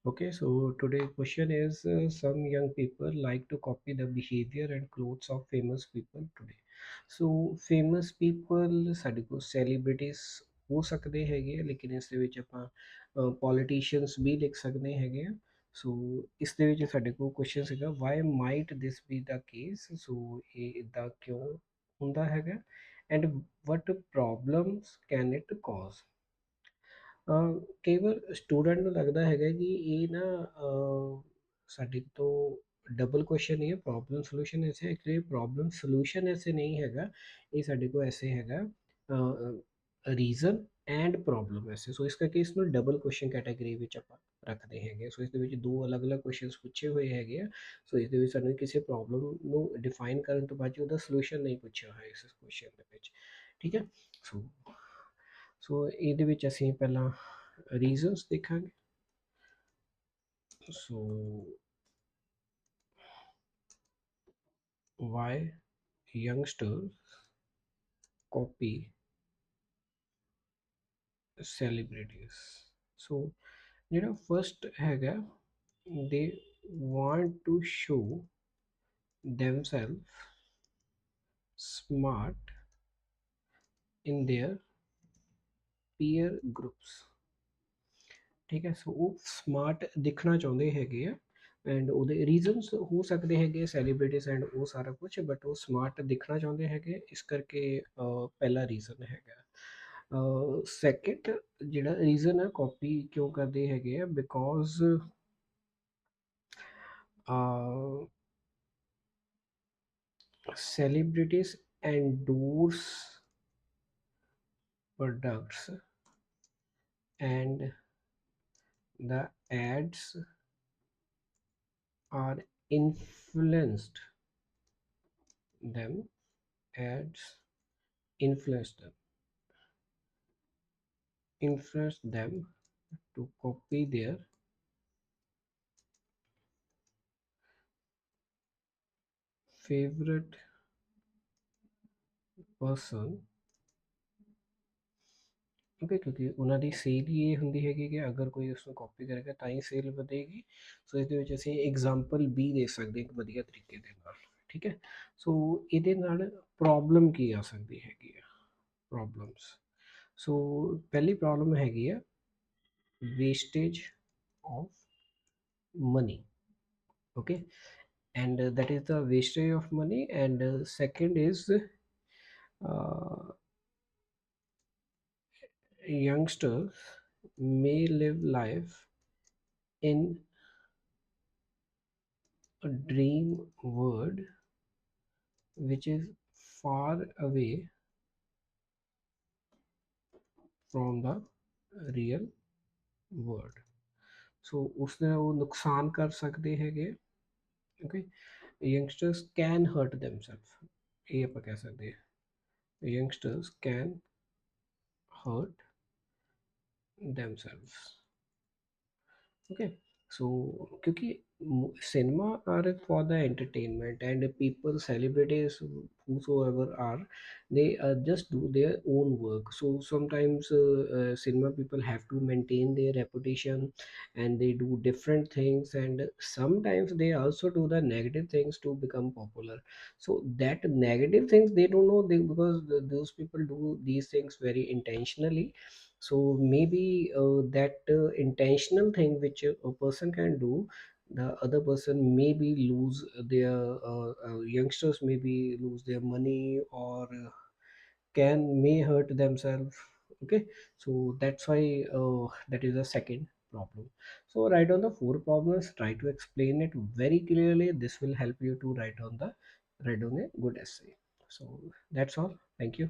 Okay, so today question is some young people like to copy the behavior and clothes of famous people today. So famous people ਸਾਡੇ ਕੋਲ celebrities ਹੋ ਸਕਦੇ ਹੈਗੇ ਆ, ਲੇਕਿਨ ਇਸ ਦੇ ਵਿੱਚ ਆਪਾਂ politicians ਵੀ ਲਿਖ ਸਕਦੇ ਹੈਗੇ ਆ। ਸੋ ਇਸ ਦੇ ਵਿੱਚ ਸਾਡੇ ਕੋਲ ਕੁਐਸਚਨ ਸੀਗਾ why might this be the case, ਸੋ ਇਹ ਇਦਾਂ ਕਿਉਂ ਹੁੰਦਾ ਹੈਗਾ and what problems can it cause। ਕਈ ਵਾਰ ਸਟੂਡੈਂਟ ਨੂੰ ਲੱਗਦਾ ਹੈਗਾ ਕਿ ਇਹ ਨਾ ਸਾਡੇ ਤੋਂ ਡਬਲ ਕੁਐਸਚਨ ਹੀ ਹੈ, ਪ੍ਰੋਬਲਮ ਸੋਲੂਸ਼ਨ ਐਸੇ ਐਕਚੁਅਲੀ ਪ੍ਰੋਬਲਮ ਸੋਲੂਸ਼ਨ ਐਸੇ ਨਹੀਂ ਹੈਗਾ, ਇਹ ਸਾਡੇ ਕੋਲ ਐਸੇ ਹੈਗਾ ਰੀਜ਼ਨ ਐਂਡ ਪ੍ਰੋਬਲਮ ਐਸੇ। ਸੋ ਇਸ ਕਰਕੇ ਇਸ ਨੂੰ ਡਬਲ ਕੁਐਸਚਨ ਕੈਟਾਗਰੀ ਵਿੱਚ ਆਪਾਂ ਰੱਖਦੇ ਹੈਗੇ। ਸੋ ਇਸ ਦੇ ਵਿੱਚ ਦੋ ਅਲੱਗ-ਅਲੱਗ ਕੁਐਸਚਨਸ ਪੁੱਛੇ ਹੋਏ ਹੈਗੇ ਆ। ਸੋ ਇਸ ਦੇ ਵਿੱਚ ਸਾਨੂੰ ਕਿਸੇ ਪ੍ਰੋਬਲਮ ਨੂੰ ਡਿਫਾਈਨ ਕਰਨ ਤੋਂ ਬਾਅਦ ਉਹਦਾ ਸੋਲੂਸ਼ਨ ਨਹੀਂ ਪੁੱਛਿਆ ਹੋਇਆ ਇਸ ਕੁਐਸਚਨ ਦੇ ਵਿੱਚ, ਠੀਕ ਹੈ। ਸੋ ਸੋ ਇਹਦੇ ਵਿੱਚ ਅਸੀਂ ਪਹਿਲਾਂ ਰੀਜ਼ਨਸ ਦੇਖਾਂਗੇ। ਸੋ why youngsters copy celebrities। ਸੋ ਜਿਹੜਾ ਫਰਸਟ ਹੈਗਾ, they want to show themselves smart in their peer groups, ਠੀਕ ਹੈ। ਸੋ ਉਹ ਸਮਾਰਟ ਦਿਖਣਾ ਚਾਹੁੰਦੇ ਹੈਗੇ ਆ ਐਂਡ ਉਹਦੇ ਰੀਜ਼ਨਸ ਹੋ ਸਕਦੇ ਹੈਗੇ ਸੈਲੀਬ੍ਰਿਟੀਜ਼ ਐਂਡ ਉਹ ਸਾਰਾ ਕੁਝ, ਬਟ ਉਹ ਸਮਾਰਟ ਦਿਖਣਾ ਚਾਹੁੰਦੇ ਹੈਗੇ, ਇਸ ਕਰਕੇ ਪਹਿਲਾ ਰੀਜ਼ਨ ਹੈਗਾ। ਸੈਕਿੰਡ ਜਿਹੜਾ ਰੀਜ਼ਨ ਹੈ ਕਾਪੀ ਕਿਉਂ ਕਰਦੇ ਹੈਗੇ ਆ, because celebrities endorse products and the ads are influenced them, ads influence them to copy their favorite person। Okay, ਕਿਉਂਕਿ ਉਹਨਾਂ ਦੀ ਸੇਲ ਹੀ ਇਹ ਹੁੰਦੀ ਹੈਗੀ ਕਿ ਅਗਰ ਕੋਈ ਉਸਨੂੰ ਕਾਪੀ ਕਰੇਗਾ ਤਾਂ ਹੀ ਸੇਲ ਵਧੇਗੀ। ਸੋ ਇਹਦੇ ਵਿੱਚ ਅਸੀਂ ਐਗਜ਼ਾਮਪਲ ਵੀ ਦੇ ਸਕਦੇ ਇੱਕ ਵਧੀਆ ਤਰੀਕੇ ਦੇ ਨਾਲ, ਠੀਕ ਹੈ। ਸੋ ਇਹਦੇ ਨਾਲ ਪ੍ਰੋਬਲਮ ਕੀ ਆ ਸਕਦੀ ਹੈਗੀ ਆ, ਪ੍ਰੋਬਲਮਸ। ਸੋ ਪਹਿਲੀ ਪ੍ਰੋਬਲਮ ਹੈਗੀ ਆ wastage of money, okay, and that is the wastage of money, and second is youngsters may live life in a dream world which is far away from the real world। so ਉਸਨੇ ਉਹ ਨੁਕਸਾਨ ਕਰ ਸਕਦੇ ਹੈਗੇ, okay। youngsters can hurt themselves, ਇਹ ਆਪਾਂ ਕਹਿ ਸਕਦੇ ਹਾਂ, youngsters can hurt themselves, okay। so क्योंकि cinema are for the entertainment and people celebrities whosoever are, they just do their own work। so sometimes cinema people have to maintain their reputation and they do different things, and sometimes they also do the negative things to become popular। so that negative things they don't know, they because those people do these things very intentionally। so maybe that intentional thing which a person can do, the other person maybe lose their youngsters maybe lose their money or can may hurt themselves, okay। so that's why that is the second problem। so write down the four problems, try to explain it very clearly, this will help you to write on a good essay। so that's all, thank you।